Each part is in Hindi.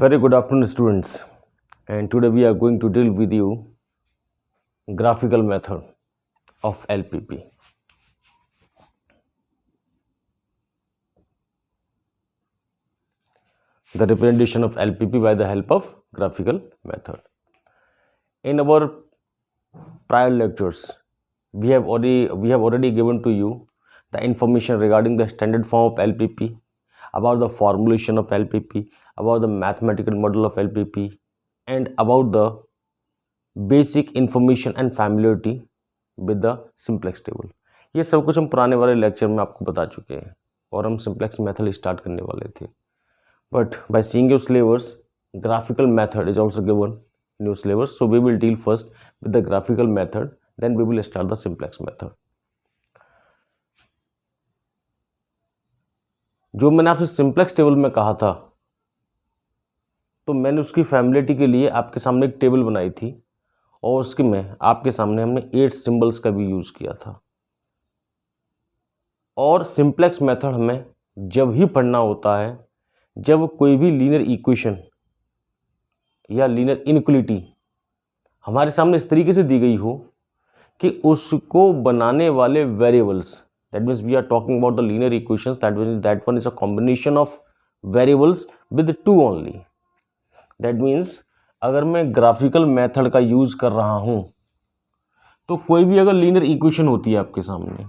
Very good afternoon, students. And today we are going to deal with you graphical method of LPP. The representation of LPP by the help of graphical method. In our prior lectures, we have already given to you the information regarding the standard form of LPP, about the formulation of LPP, about the mathematical model of LPP, and about the basic information and familiarity with the simplex table. ये सब कुछ हम पुराने वाले लेक्चर में आपको बता चुके हैं और हम सिंप्लेक्स मेथड स्टार्ट करने वाले थे. But by seeing your syllabus, graphical method is also given new syllabus, so we will deal first with the graphical method, then we will start the simplex method. जो मैंने आपसे सिंप्लेक्स टेबल में कहा था, तो मैंने उसकी फैमिलिटी के लिए आपके सामने एक टेबल बनाई थी और उसके में आपके सामने हमने 8 सिंबल्स का भी यूज़ किया था. और सिंप्लेक्स मेथड हमें जब ही पढ़ना होता है जब कोई भी लीनियर इक्वेशन या लीनियर इनइक्वालिटी हमारे सामने इस तरीके से दी गई हो कि उसको बनाने वाले variables, that means we are talking about the linear equations, that one is a combination of variables with 2 only. That means अगर मैं ग्राफिकल मेथड का यूज़ कर रहा हूँ तो कोई भी अगर लीनियर इक्वेशन होती है आपके सामने,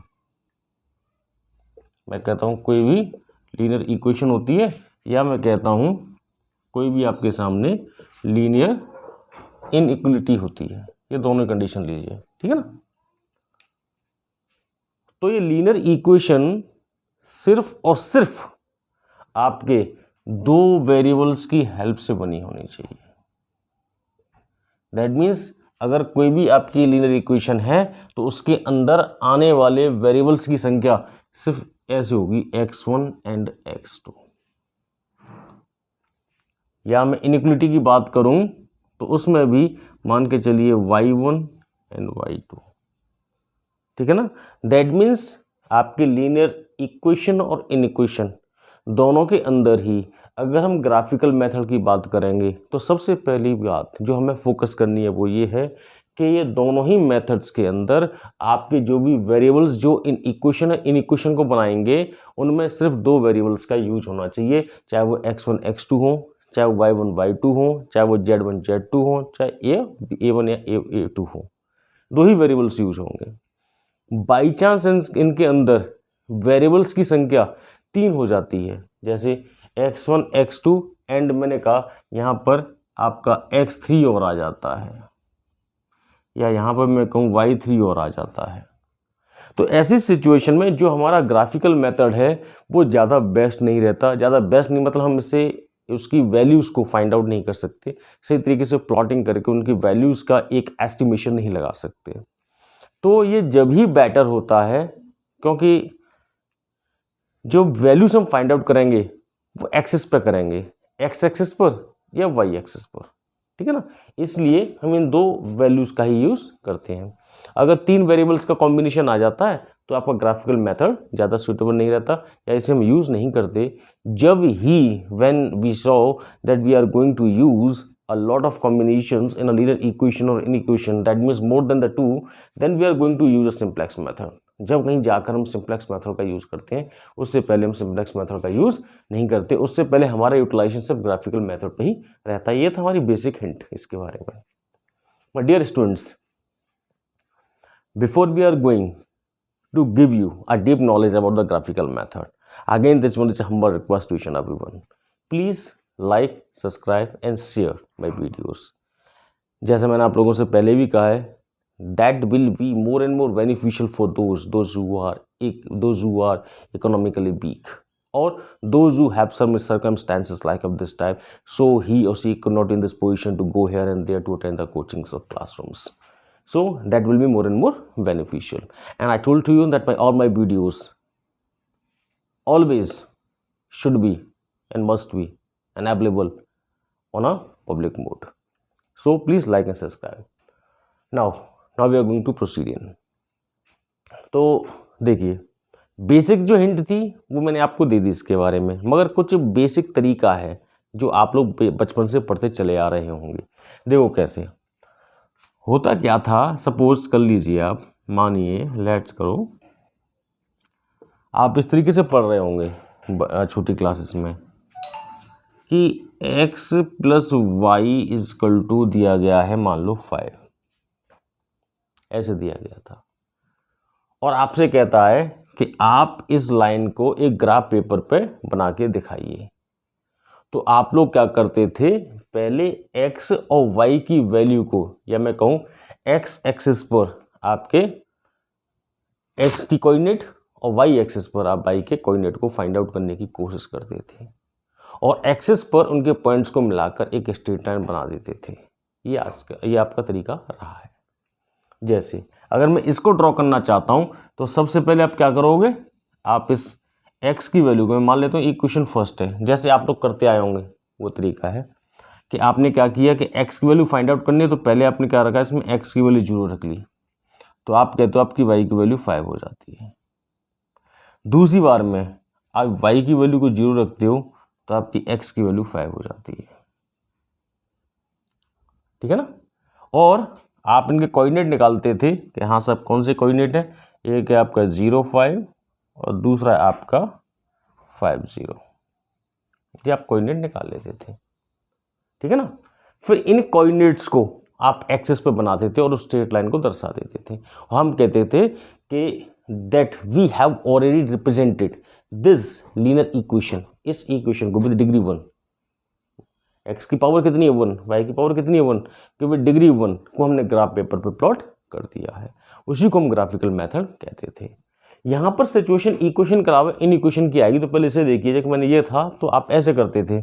मैं कहता हूँ कोई भी लीनियर इक्वेशन होती है, या मैं कहता हूँ कोई भी आपके सामने लीनियर इनइक्वालिटी होती है, ये दोनों कंडीशन लीजिए, ठीक है ना. तो ये लीनियर इक्वेशन सिर्फ और सिर्फ आपके 2 वेरिएबल्स की हेल्प से बनी होनी चाहिए. दैट मीन्स अगर कोई भी आपकी लीनियर इक्वेशन है तो उसके अंदर आने वाले वेरिएबल्स की संख्या सिर्फ ऐसे होगी x1 एंड x2. या मैं इनइक्वालिटी की बात करूं तो उसमें भी मान के चलिए y1 एंड y2, ठीक है ना. दैट मीन्स आपके लीनियर इक्वेशन और इनइक्वेशन दोनों के अंदर ही अगर हम ग्राफिकल मेथड की बात करेंगे तो सबसे पहली बात जो हमें फोकस करनी है वो ये है कि ये दोनों ही मेथड्स के अंदर आपके जो भी वेरिएबल्स जो इन इक्वेशन को बनाएंगे उनमें सिर्फ 2 वेरिएबल्स का यूज होना चाहिए, चाहे वो x1 x2 हो, चाहे वो y1 y2 हो, चाहे वो z1 z2 हो, चाहे a1 या a2 हो, 2 ही वेरिएबल्स यूज होंगे. बाई चांस इनके अंदर वेरिएबल्स की संख्या 3 हो जाती है, जैसे x1 x2 एंड मैंने कहा यहाँ पर आपका x3 और आ जाता है, या यहाँ पर मैं कहूँ y3 और आ जाता है, तो ऐसी सिचुएशन में जो हमारा ग्राफिकल मेथड है वो ज़्यादा बेस्ट नहीं रहता. ज़्यादा बेस्ट नहीं मतलब हम इससे उसकी वैल्यूज़ को फाइंड आउट नहीं कर सकते, सही तरीके से प्लॉटिंग करके उनकी वैल्यूज़ का एक एस्टिमेशन नहीं लगा सकते. तो ये जब ही बेटर होता है क्योंकि जो वैल्यूज़ हम फाइंड आउट करेंगे वो एक्सिस पर करेंगे, एक्स एक्सिस पर या वाई एक्सिस पर, ठीक है ना. इसलिए हम इन 2 वैल्यूज़ का ही यूज़ करते हैं. अगर 3 वेरिएबल्स का कॉम्बिनेशन आ जाता है तो आपका ग्राफिकल मेथड ज़्यादा सूटेबल नहीं रहता या इसे हम यूज़ नहीं करते. जब ही when we saw that we are going to use a lot of combinations in a linear equation or inequation, that means more than the 2, then we are going to use a simplex method. जब कहीं जाकर हम सिंप्लेक्स मेथड का यूज़ करते हैं उससे पहले हम सिंप्लेक्स मेथड का यूज़ नहीं करते, उससे पहले हमारा यूटिलाइजेशन सिर्फ ग्राफिकल मेथड पे ही रहता है. ये था हमारी बेसिक हिंट इसके बारे में. My dear students, before we are going to give you a deep knowledge about the graphical method, again this one is a humble request to each and everyone, please like, subscribe and share my videos. जैसे मैंने आप लोगों से पहले भी कहा है, that will be more and more beneficial for those who are economically weak or those who have some circumstances like of this type, so he or she could not in this position to go here and there to attend the coachings or classrooms. So that will be more and more beneficial. And I told to you that all my videos always should be and must be and available on a public mode. So please like and subscribe. Now we are going to proceed in. तो देखिए बेसिक जो हिंट थी वो मैंने आपको दे दी इसके बारे में, मगर कुछ बेसिक तरीका है जो आप लोग बचपन से पढ़ते चले आ रहे होंगे। देखो कैसे होता क्या था, सपोज कर लीजिए आप, मानिए लेट्स करो, आप इस तरीके से पढ़ रहे होंगे छोटी क्लासेस में कि x plus Y is equal to दिया गया है मान लो 5, ऐसे दिया गया था, और आपसे कहता है कि आप इस लाइन को एक ग्राफ पेपर पे बना के दिखाइए। तो आप लोग क्या करते थे, पहले x और y की वैल्यू को, या मैं कहूँ x एक्सिस पर आपके x की कोऑर्डिनेट और y एक्सिस पर आप y के कोऑर्डिनेट को फाइंड आउट करने की कोशिश करते थे, और एक्सिस पर उनके पॉइंट्स को मिलाकर एक स्ट्रेट लाइन बना देते थे। ये आपका तरीका रहा है। जैसे अगर मैं इसको ड्रॉ करना चाहता हूँ तो सबसे पहले आप क्या करोगे, आप इस x की वैल्यू को, मैं मान लेता हूँ इक्वेशन फर्स्ट है, जैसे आप लोग करते आए होंगे वो तरीका है कि आपने क्या किया कि x की वैल्यू फाइंड आउट करनी है, तो पहले आपने क्या रखा, इसमें x की वैल्यू 0 रख ली, तो आप कहते हो आपकी y की वैल्यू 5 हो जाती है। दूसरी बार में आप y की वैल्यू को 0 रखते हो तो आपकी x की वैल्यू 5 हो जाती है, ठीक है ना। और आप इनके कोऑर्डिनेट निकालते थे कि हाँ सब कौन से कोऑर्डिनेट है, एक है आपका 0 5 और दूसरा है आपका 5 0, ये आप कोऑर्डिनेट निकाल लेते थे, ठीक है ना। फिर इन कोऑर्डिनेट्स को आप एक्सिस पे बनाते थे और उस स्ट्रेट लाइन को दर्शा देते थे, और हम कहते थे कि that we have already represented this linear equation, इस इक्वेशन को विद डिग्री 1, x की पावर कितनी है 1, y की पावर कितनी है 1, कि विद डिग्री 1 को हमने ग्राफ पेपर पे प्लॉट कर दिया है, उसी को हम ग्राफिकल मेथड कहते थे। यहाँ पर सिचुएशन इक्वेशन के अलावा इन इक्वेशन की आएगी, तो पहले इसे देखिए कि मैंने ये था तो आप ऐसे करते थे,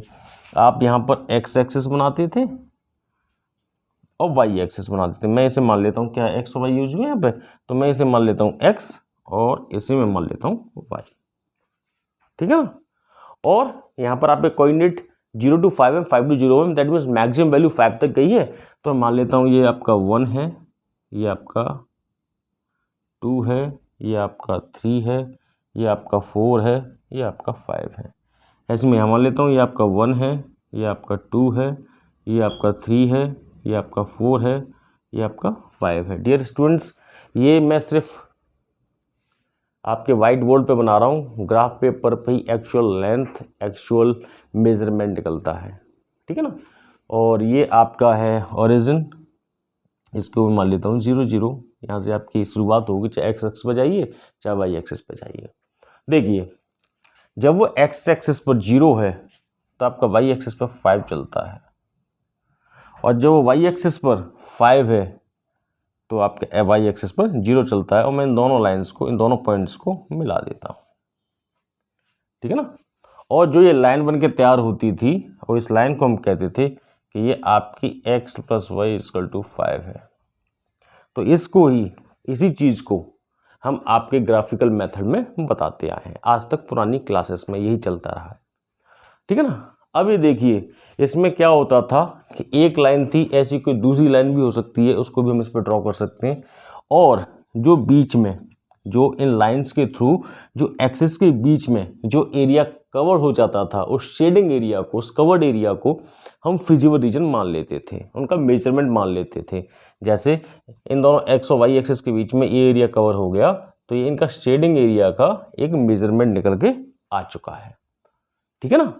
आप यहाँ पर x एक्सिस बनाते थे और y एक्सिस बनाते थे। मैं इसे मान लेता हूँ, क्या x और y यूज हुए यहाँ पे, तो मैं इसे मान लेता हूँ x और इसे मैं मान लेता हूँ y, ठीक है ना। और यहाँ पर आपके कोऑर्डिनेट 0 to 5 है, 5 to 0 है, दैट मीन्स मैक्सिमम वैल्यू 5 तक गई है, तो मैं मान लेता हूँ ये आपका 1 है, ये आपका 2 है, ये आपका 3 है, ये आपका 4 है, ये आपका 5 है। ऐसे में मान लेता हूँ ये आपका 1 है, ये आपका 2 है, ये आपका 3 है, ये आपका 4 है, ये आपका 5 है। डियर स्टूडेंट्स, ये मैं सिर्फ आपके वाइट बोर्ड पे बना रहा हूँ, ग्राफ पेपर पे ही एक्चुअल लेंथ, एक्चुअल मेजरमेंट निकलता है, ठीक है ना। और ये आपका है ओरिजिन, इसको मान लेता हूँ 0 0, यहाँ से आपकी शुरुआत होगी, चाहे x एक्सिस पर जाइए चाहे y एक्सिस पर जाइए। देखिए जब वो x एक्सिस पर 0 है तो आपका y एक्सिस पर 5 चलता है, और जब वो y एक्सिस पर 5 है तो आपके y एक्सिस पर 0 चलता है, और मैं इन दोनों लाइंस को, इन दोनों पॉइंट्स को मिला देता हूँ, ठीक है ना। और जो ये लाइन बन के तैयार होती थी, और इस लाइन को हम कहते थे कि ये आपकी x plus Y equal to 5 है। तो इसको ही, इसी चीज़ को हम आपके ग्राफिकल मेथड में बताते आए हैं, आज तक पुरानी क्लासेस में यही चलता रहा है, ठीक है ना। अब ये देखिए इसमें क्या होता था कि एक लाइन थी, ऐसी कोई दूसरी लाइन भी हो सकती है, उसको भी हम इस पर ड्रॉ कर सकते हैं, और जो बीच में, जो इन लाइंस के थ्रू जो एक्सिस के बीच में जो एरिया कवर हो जाता था, उस शेडिंग एरिया को, उस कवर्ड एरिया को हम फिजिबल रीजन मान लेते थे, उनका मेजरमेंट मान लेते थे। जैसे इन दोनों एक्स और वाई एक्सिस के बीच में ये एरिया कवर हो गया, तो ये इनका शेडिंग एरिया का एक मेजरमेंट निकल के आ चुका है, ठीक है ना।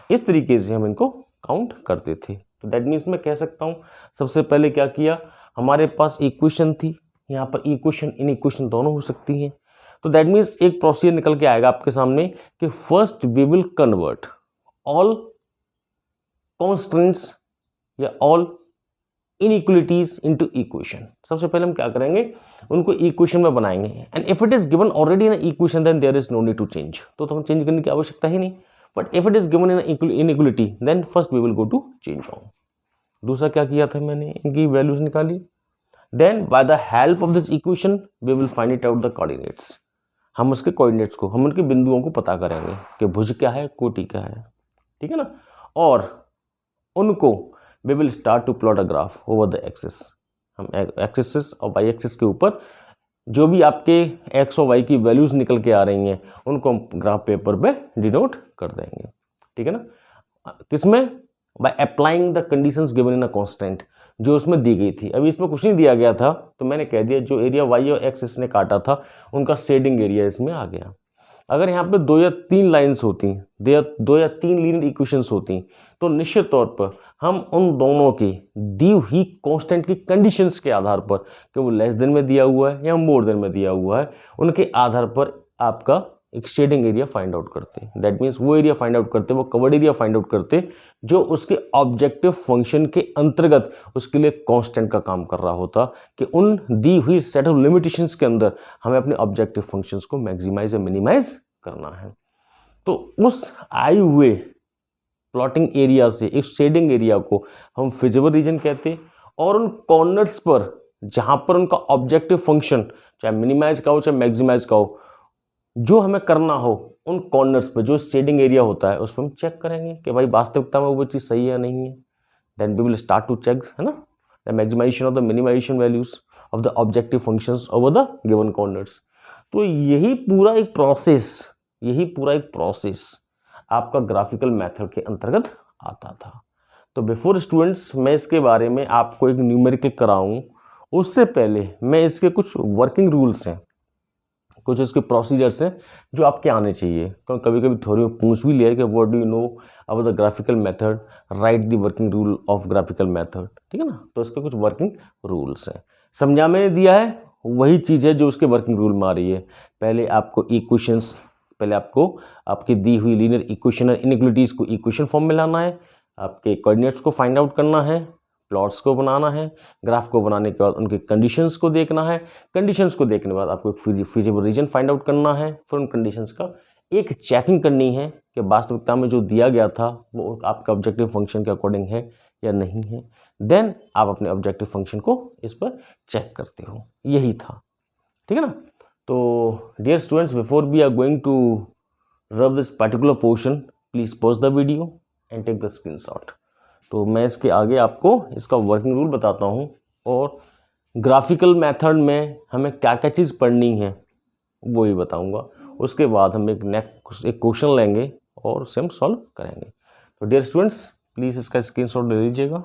इस तरीके से हम इनको काउंट करते थे। तो दैट मीन्स मैं कह सकता हूँ सबसे पहले क्या किया, हमारे पास इक्वेशन थी, यहाँ पर इक्वेशन इन इक्वेशन दोनों हो सकती हैं, तो दैट मीन्स एक प्रोसीजर निकल के आएगा आपके सामने कि first we will convert all constants या ऑल इनइक्वलिटीज इनटू इक्वेशन। सबसे पहले हम क्या करेंगे, उनको इक्वेशन में बनाएंगे, and if it is given already in equation then there is no need to change, तो हम चेंज करने की आवश्यकता ही नहीं। But if it is given in inequality then first we will go to change on. दूसरा क्या किया था मैंने, इनकी वैल्यूज निकाली, then by the help of this equation we will find it out the coordinates. हम उसके कोऑर्डिनेट्स को, हम उनके बिंदुओं को पता करेंगे कि भुज क्या है, कोटि क्या है, ठीक है ना। और उनको we will start to plot a graph over the axis. हम एक्सिस और वाई एक्सिस के ऊपर जो भी आपके एक्स और वाई की वैल्यूज निकल के आ रही हैं उनको हम ग्राफ पेपर पे डिनोट कर देंगे, ठीक है ना। किसमें, by applying the conditions given in a constant, जो उसमें दी गई थी। अभी इसमें कुछ नहीं दिया गया था तो मैंने कह दिया जो एरिया वाई और एक्स इसने काटा था उनका शेडिंग एरिया इसमें आ गया। अगर यहाँ पे 2 या 3 लाइंस होती, 2 या 3 लीनियर इक्वेशंस होती, तो निश्चित तौर पर हम उन दोनों की दी हुई कांस्टेंट की कंडीशंस के आधार पर कि वो लेस देन में दिया हुआ है या मोर देन में दिया हुआ है, उनके आधार पर आपका एक शेडिंग एरिया फाइंड आउट करते। दैट मीन्स वो एरिया फाइंड आउट करते, वो कवर्ड एरिया फाइंड आउट करते जो उसके ऑब्जेक्टिव फंक्शन के अंतर्गत उसके लिए कांस्टेंट का काम कर रहा होता, कि उन दी हुई सेट ऑफ लिमिटेशंस के अंदर हमें अपने ऑब्जेक्टिव फंक्शंस को मैक्सिमाइज या मिनिमाइज करना है। तो उस आए हुए प्लॉटिंग एरिया से इस शेडिंग एरिया को हम फिजिबल रीजन कहते हैं, और उन कॉर्नर्स पर जहाँ पर उनका ऑब्जेक्टिव फंक्शन चाहे मिनिमाइज का हो चाहे मैक्सिमाइज का हो, जो हमें करना हो उन कॉर्नर्स पे जो शेडिंग एरिया होता है उस पर हम चेक करेंगे कि भाई वास्तविकता में वो चीज़ सही है या नहीं है। Then we will start to check, है ना, the maximization of the minimization values of the objective functions over the given corners. तो यही पूरा एक प्रोसेस आपका ग्राफिकल मेथड के अंतर्गत आता था। तो बिफोर स्टूडेंट्स मैं इसके बारे में आपको एक न्यूमेरिकल कराऊं, उससे पहले मैं इसके कुछ वर्किंग रूल्स हैं, कुछ इसके प्रोसीजर्स हैं जो आपके आने चाहिए। क्योंकि कभी कभी थ्योरी में पूछ भी लिया कि what do you know about the graphical method, right the working rule of graphical method, ठीक है ना। तो इसके कुछ वर्किंग रूल्स हैं, समझा मैंने दिया है, वही चीज़ है जो उसके वर्किंग रूल में आ रही है। पहले आपको इक्वेशंस, पहले आपको आपकी दी हुई लीनियर इक्वेशन और इनइक्वालिटीज़ को इक्वेशन फॉर्म में लाना है, आपके कोऑर्डिनेट्स को फाइंड आउट करना है, प्लॉट्स को बनाना है, ग्राफ को बनाने के बाद उनके कंडीशंस को देखना है, कंडीशंस को देखने के बाद आपको एक फिजिबल रीजन फाइंड आउट करना है, फिर उन कंडीशंस का एक चेकिंग करनी है कि वास्तविकता में जो दिया गया था वो आपका ऑब्जेक्टिव फंक्शन के अकॉर्डिंग है या नहीं है। देन आप अपने ऑब्जेक्टिव फंक्शन को इस पर चेक करते हो, यही था, ठीक है ना। तो dear students, before we are going to rub this particular portion, please pause the video and take the screenshot. तो मैं इसके आगे आपको इसका वर्किंग रूल बताता हूँ और ग्राफिकल मेथड में हमें क्या क्या चीज़ पढ़नी है वो ही बताऊँगा। उसके बाद हम एक क्वेश्चन लेंगे और उसे हम सॉल्व करेंगे। तो डियर स्टूडेंट्स, प्लीज़ इसका स्क्रीनशॉट ले लीजिएगा।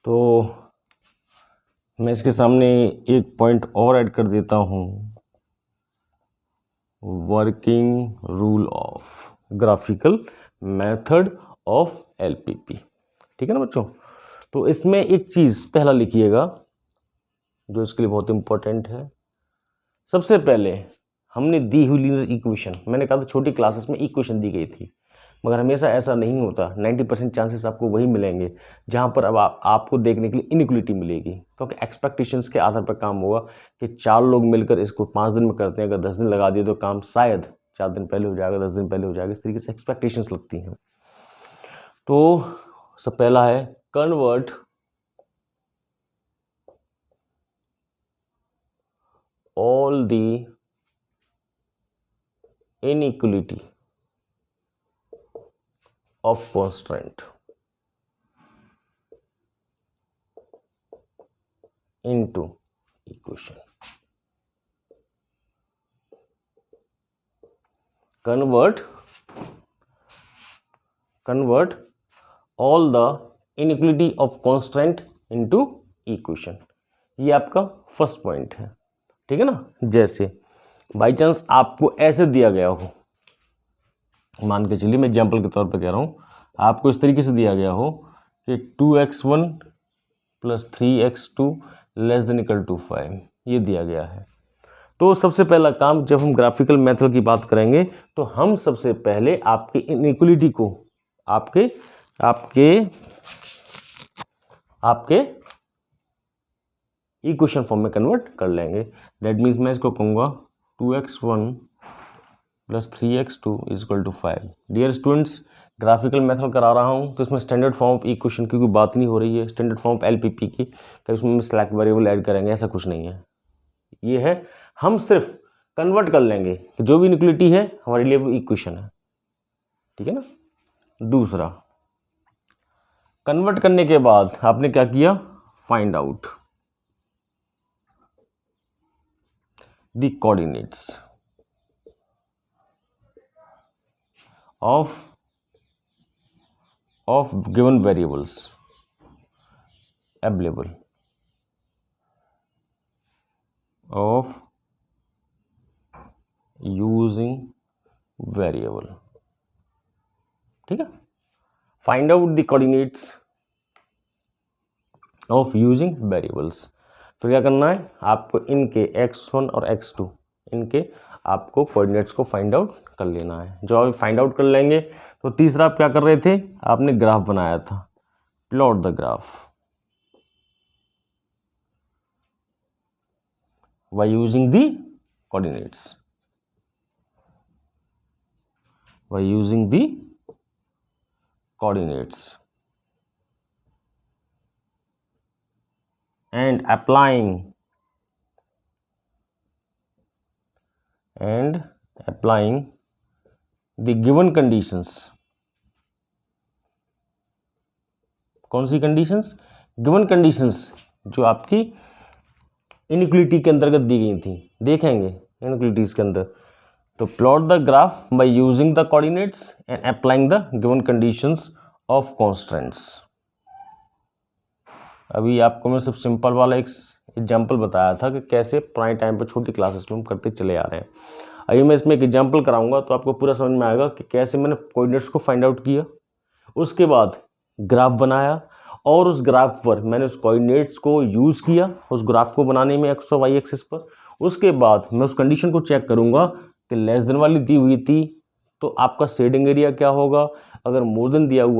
तो मैं इसके सामने एक पॉइंट और ऐड कर देता हूँ, working rule of graphical method of LPP, ठीक है ना बच्चों। तो इसमें एक चीज़ पहला लिखिएगा जो इसके लिए बहुत इंपॉर्टेंट है। सबसे पहले हमने दी हुई लीनियर इक्वेशन, मैंने कहा था छोटी क्लासेस में इक्वेशन दी गई थी, मगर हमेशा ऐसा नहीं होता। 90% चांसेस आपको वही मिलेंगे जहाँ पर अब आपको देखने के लिए इनइक्वलिटी मिलेगी, क्योंकि एक्सपेक्टेशंस के आधार पर काम होगा कि 4 लोग मिलकर इसको 5 दिन में करते हैं, अगर 10 दिन लगा दिए तो काम शायद 4 दिन पहले हो जाएगा, 10 दिन पहले हो जाएगा, इस तरीके से एक्सपेक्टेशंस लगती हैं। तो सब पहला है convert all the inequality of constraint into equation. Convert all the inequality of constraint into equation. ये आपका फर्स्ट पॉइंट है, ठीक है ना। जैसे बाई चांस आपको ऐसे दिया गया हो, मान के चलिए मैं एग्जाम्पल के तौर पे कह रहा हूँ, आपको इस तरीके से दिया गया हो कि 2x1 + 3x2 <= 5, ये दिया गया है। तो सबसे पहला काम, जब हम ग्राफिकल मेथड की बात करेंगे तो हम सबसे पहले आपकी इनइक्वलिटी को आपके इक्वेशन फॉर्म में कन्वर्ट कर लेंगे। दैट मीन्स मैं इसको कहूँगा 2x1 plus 3x2 equal to 5। Dear students, graphical method करा रहा हूँ तो इसमें स्टैंडर्ड फॉर्म ऑफ इक्वेशन की कोई बात नहीं हो रही है, स्टैंडर्ड फॉर्म ऑफ एलपीपी की, कि इसमें स्लैक वेरिएबल ऐड करेंगे, ऐसा कुछ नहीं है। ये है हम सिर्फ कन्वर्ट कर लेंगे कि जो भी इनइक्वालिटी है हमारे लिए वो इक्वेशन है, ठीक है ना। दूसरा, कन्वर्ट करने के बाद आपने क्या किया, find out the coordinates of given variables available of using variable, ठीक है। Find out the coordinates of using variables. फिर क्या करना है आपको, इनके x1 और x2 इनके आपको कोऑर्डिनेट्स को फाइंड आउट कर लेना है। जो आप फाइंड आउट कर लेंगे तो तीसरा आप क्या कर रहे थे, आपने ग्राफ बनाया था, plot the graph by using the coordinates, by using the coordinates and applying the given conditions। कौन सी कंडीशंस, गिवन कंडीशंस जो आपकी इनइक्वालिटी के अंतर्गत दी गई थी, देखेंगे इनइक्वालिटीज के अंदर। तो plot the graph by using the coordinates and applying the given conditions of constants. अभी आपको मैं सब सिंपल वाला एक एग्जांपल बताया था कि कैसे पुराने टाइम पर छोटी क्लासेस में हम करते चले आ रहे हैं। अभी मैं इसमें एक एग्जांपल कराऊंगा तो आपको पूरा समझ में आएगा कि कैसे मैंने कोऑर्डिनेट्स को फाइंड आउट किया, उसके बाद ग्राफ बनाया और उस ग्राफ पर मैंने उस कोऑर्डिनेट्स को यूज़ किया उस ग्राफ को बनाने में एक्स और वाई एक्सिस पर। उसके बाद मैं उस कंडीशन को चेक करूंगा कि लेस देन वाली दी हुई थी तो आपका शेडिंग एरिया क्या होगा, अगर मोर देन दिया हुआ